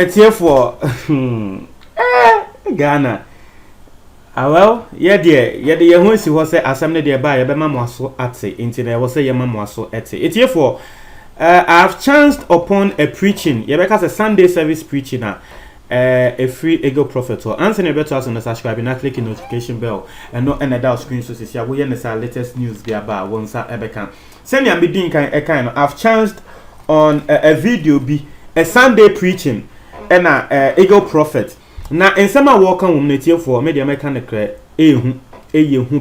it's here for Ghana. Well, yeah, dear, you want to say assembly there by a bemamoso at it, into there was a yamamoso at it. It's here for I've chanced upon a preaching, because a Sunday service preaching a free ego prophet or answer a better on the subscribing and clicking notification bell and not any doubt screen so see we have the latest news there about once I ever can. Send me doing kind of I've chanced on a video be a Sunday preaching and a ego prophet. Now in some welcome woman for media mechanic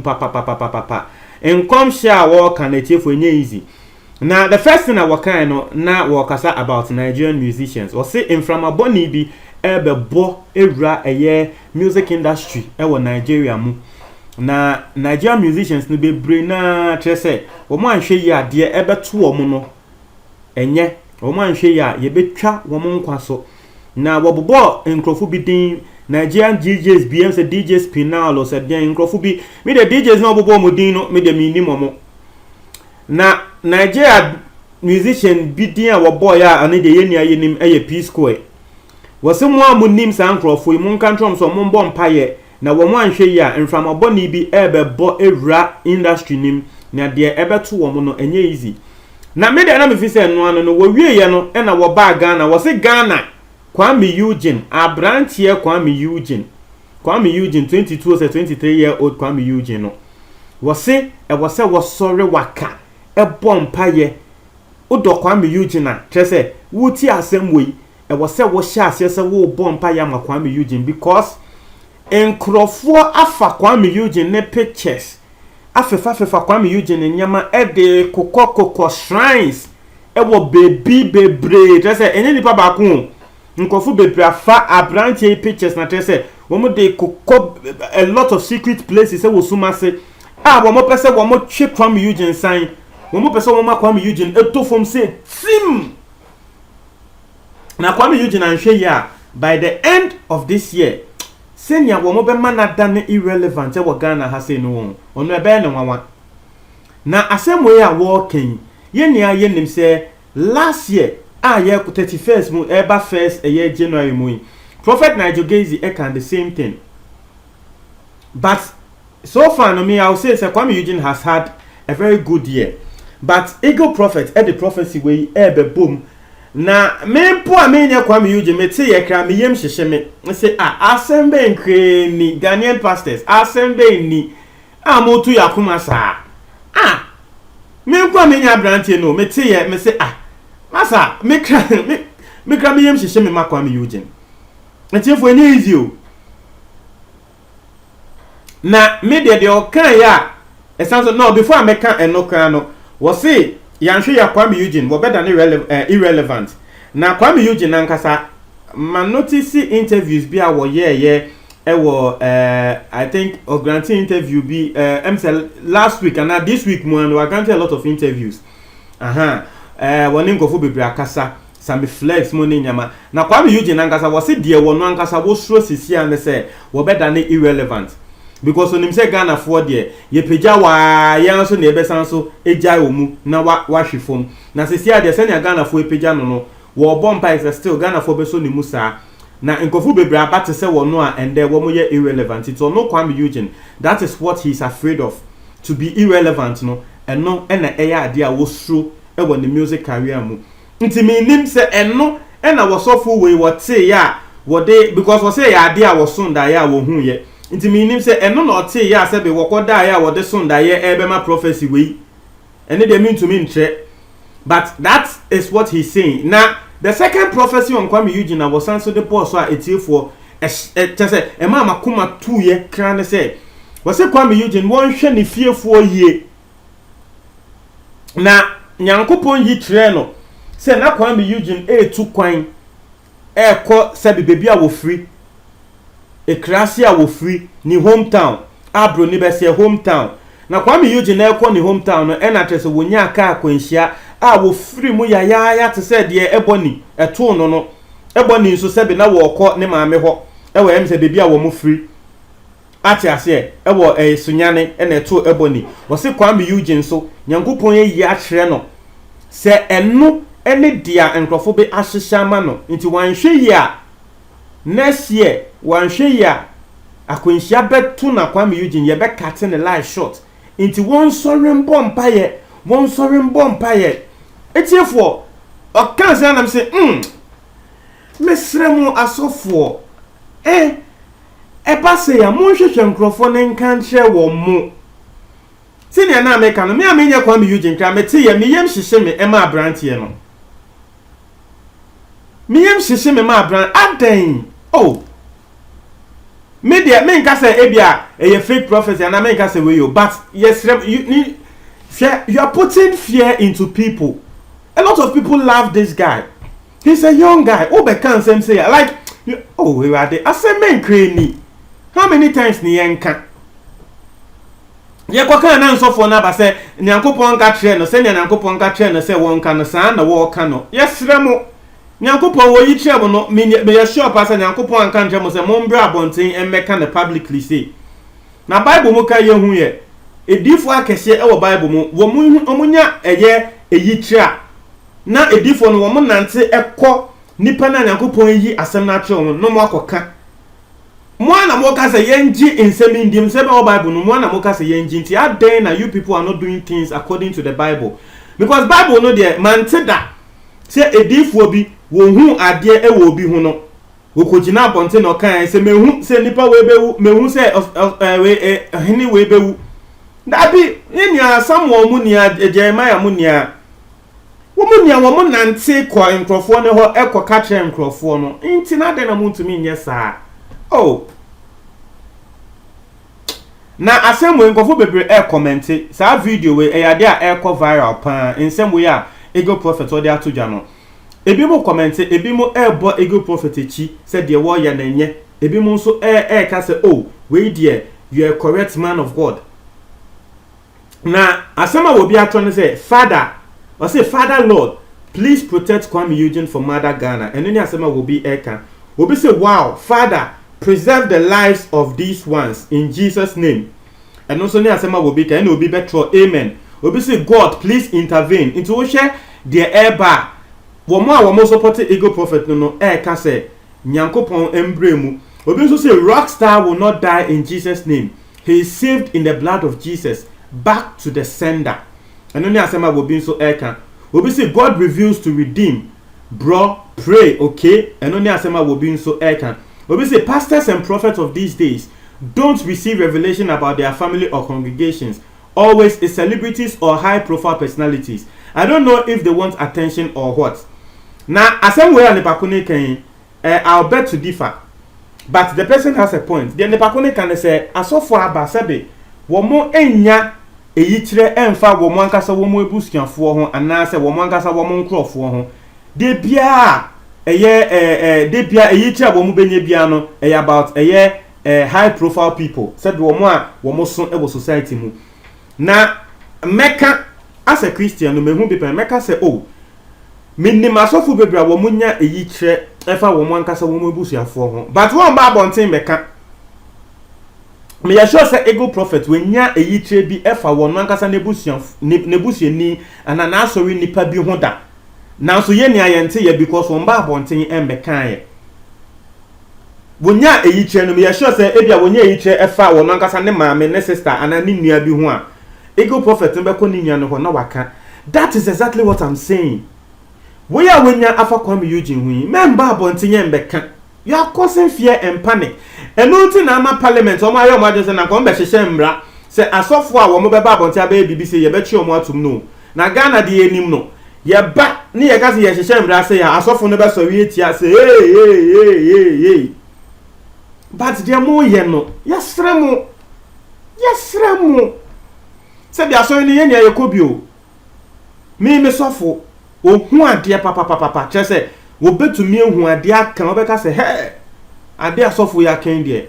papa and come share walk and for easy. Now the first thing I was kind of now walk about Nigerian musicians or say in from a bonny be ebe bo era a music industry Nigeria mu. Na Nigerian musicians no be na trese wo mo anhwe ya de ebe to wo no enye wo mo anhwe ya ye betwa wo mo nkwaso na wo bobo enkrofo bi din Nigerian DJs BM say DJ Spinal or say den enkrofo bi me the DJs no bobo mo din no me de minimum na Nigeria musician bi din a wo boy a ane de yenia yenim P Square wose mo amunim sa enkrofo mu nkantrom so mo mbɔ mpaye na wo mo anhwe ya enframa boni bi ebe bo ewra industry nim na de ebe to wo mo no enye easy na me de na me fi se no ano no wo wie ye no e na wo ba Ghana wo se Ghana Kwame Eugene abrantie Kwame Eugene 22 or 23-year-old Kwame Eugene no wo se wo sore waka e bɔ mpaye udo Kwame Eugene na trese wuti asem wei e wo se wo hya ase se wo bɔ mpaye ma Kwame Eugene because enkrofo afa Kwame Eugene ne pictures afefa Kwame Eugene nyama de kokoko shrines ewo baby bebre trese enye nipa ba ko nkrofo bebre afa abranche pictures na trese wo mo de kokko a lot of secret places ewo sumase wo mo pese wo mo twe Kwame Eugene sign wo mo pese wo ma Kwame Eugene eto from say sim na Kwame Eugene anhwe ya by the end of this year senya wo mo be manada ne irrelevant e wo Ghana ha say no ono ebe ne nwanwa na asemo ya wo ken ye nia ye nim say last year ye 31st mu eba first year January mu Prophet Nigel Gazy can the same thing but so far no me I will say Kwame Eugene has had a very good year but Eagle Prophet the prophecy we be boom na mempo amenya Kwame Eugene mete ye kra me yem hyehye me say asembe nkre ni Ghanaian pastors asembe ni amotu yakuma sa mempo amenya brantie no mete ye me say masa me kra me yem hyehye me Kwame Eugene etiefo eni easy o na me de okan ya esanso no before I make enokan no wo say yanhwe ya Kwame Eugene wo better irrelevant na Kwame Eugene ankasa man notice interviews bi a wo ye I think or granting interview bi last week and this week mo and we granted a lot of interviews woni nkofo bebre akasa Sammy Flex money nyama na Kwame Eugene ankasa wo se de wo no ankasa wo suro sisi an say wo better irrelevant because onim say Ghana for there ye pagya wa yan so na ebesan so ejai omu na wa hwefom na sisi ade se na Ghana for pagya no wo bompa is still Ghana for beso ni musa na nkofu bebre abate se wo no a ende wo mo ye irrelevant it no Kwame Eugene that is what he's afraid of to be irrelevant no eno na eya ade a wo suro e wo the music career mu nti me nim se eno na wo sofo we wo te ya wo de because wo say ya ade a wo so nda ya wo hu ye nti meaning say eno no te ya se be wokoda ya wo de so nda ye ebema prophecy we ene de mean to me ntre but that is what he's saying now the second prophecy on Kwame Eugene was so the boss so etiefo say e ma makoma 2 ye kran ne say wo say Kwame Eugene won hwe ne fiefo ye na nyankopon yi tre no say na Kwame Eugene tu kwan ko se bebi a wo free ekrasi a wo free ni hometown abro ni be se hometown na Kwame Eugene ekọ ni hometown no e na trese wonya aka akwanhia a wo free mu ya te se de eboni eto no eboni nso se be na wo kọ ne maame ho e wo em se bebi a wo mu free ati ase e wo sunyane e na eto eboni wo se Kwame Eugene so nyankopon yi a kire no se eno ene dia enkrofo be ahyehya ma no nti wanhwe yi a next year wan hwe ya akwanhia beto na Kwame Eugene ye be cut ne life short inti won sorry mpaye etiefo o kan se na me say mesremu asofo ba se ya mo hwehwe nkrofo ne nkan kire wo mo senior na America no me amenya Kwame Eugene kra me tie me yem hyehye me ema abrantie no me yem hyehye me ma abran adan media men ka say ebia fake prophecy and men ka say we you but yes you are putting fear into people. A lot of people love this guy. He's a young guy. Be can say like we are there. I say men crazy. How many times ni yenka? Ye kwa kan na nso for na ba say Nyankopon ka kire no say Nyankopon ka kire no say won ka no san na wo ka no. Yesre mo Nyankopon wo yi kire mo no me ye sure pa say Nyankopon kan kire mo say mo mbra abonten emeka na publicly say. Na Bible mo ka ye hu ye. Edifo akese e wo Bible mo wo munya eye eyi kire na edifo no wo mo nante ekọ nipa na Nyankopon yi asem na kire mo no mo akoka. Mwana moka say yenji insemi ndim sebe o Bible no mwana moka say yenji nti aden na you people are not doing things according to the Bible because Bible no there man teda say edifo bi wo hu ade e wo bi hu no wo kogina abonte no kan say mehu say nipa we bewu mehu say hini we bewu da bi enya Samuel mu nia Jeremiah mu nia wo mu nia wo mu nante kwa nkrofo ne ho ekoka kire nkrofo no nti na de na mu ntumi nye saa. Na asemwe nkofo bebre comment sa video we eyade a viral pan nsem we a Ego Prophet odi atodwa no ebi mo comment ebi mo bo Ego Prophet echi said de wo ya na nye ebi mo nso ka say we dear you are a correct man of God. Na asema wo bi atone say Father or say Father Lord please protect Kwame Eugene from Mother Ghana and any asema wo bi eka wo bi say wow Father preserve the lives of these ones in Jesus' name. And also, ne asema will be can will be better. Amen. Will be say God, please intervene. Into wo share the airbar. Womo support Ego Prophet no can say Nyankopon embremu. Will be also say Rockstar will not die in Jesus' name. He is saved in the blood of Jesus. Back to the sender. And only asema will be so can. Will be say God reveals to redeem. Bro, pray, okay? And only asema will be so can. We say pastors and prophets of these days don't receive revelation about their family or congregations. Always is celebrities or high-profile personalities. I don't know if they want attention or what. Now, as I'm where Nepakune can, I'll bet to differ. But the person has a point. The Nepakune can say, as so far as Sabe, womo enya eyitre emfa womo ankasa womo ebusuafo ho anase womo ankasa womo nkrofo ho. De bia de bia eyitre womo benye bia no about high profile people. Said womo a womo so e society mu. Na meka as a Christian no mehu be meka say minima sofu bebra womo nya eyitre efa womo ankasa womo ebusuafo ho. But one ba bonten meka me ya sure say Ego Prophet when nya eyitre bi efa wono ankasa nebusuani ana na asori nipa bi ho da nanso ye ni ayente ye because won ba bonten embekan ye wonya eyitre no me ya sure say ebia wonya eyitre efa wono ankasa ne maame ne sister ana ne nua bi ho a Ego Prophet mbeko ne nua no ho na waka. That is exactly what I'm saying. We are wonya afa Kwame Eugene hu memba bonten embekan. You are causing fear and panic. And nothing na ma parliament o ma yo ma just na ko mbe hyehyɛ mbra say asofo a wo mo beba abonti aba BBC ye bechi omo atum no na Ghana de enim no ye ba ne ye ka say ye hyehyɛ mbra say asofo no be so wi etia say hey but de mo ye no yesre mo say bia so ni ye ne ye kobio me sofo ohun ade papa che say wo betumi ehun ade aka wo be ka say hey ade asofo ya ken de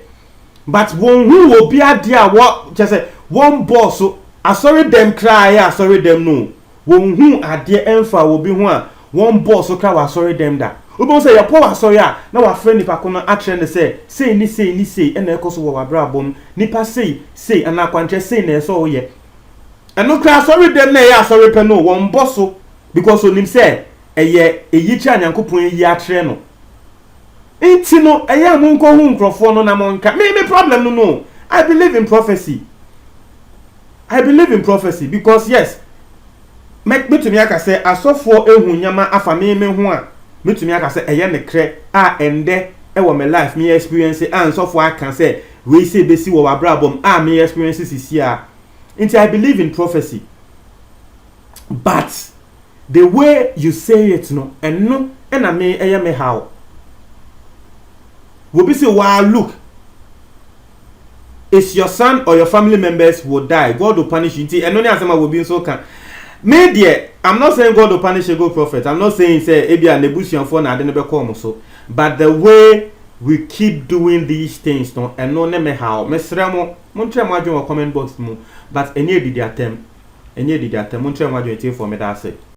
but won hu obi ade a wo che say won boss asori dem cry asori dem no won hu ade emfa obi hu a won boss cry asori dem da obi say ya po asori a na wa friend nipa kono atre ne say ni e na ekoso wo wabra bom nipa say ana kwantre say na eso ye eno cry asori dem na ya asori pe no won boss because onim say eye eyichi Nyankopon yi atre no Inti no eya mo nko hu nkrofo no na mo nka. Me problem no. I believe in prophecy. I believe in prophecy because yes, metumi aka say asofo ehu nyama afa me ho a metumi aka say eye ne kre a ende e wo me life me experience and sofo aka say we say besi wo wabrabom a me experience sisi a. Inti I believe in prophecy. But the way you say it no and no and me eye me how will be say wow look, it's your son or your family members will die, God will punish you. And only as will be so can me dear, I'm not saying God will punish a good prophet. I'm not saying say ebia nebusian for na de come so, but the way we keep doing these things no and no me how me sremo mon try mo adwon comment box mu, but any did attempt mon try mo adwon for me that say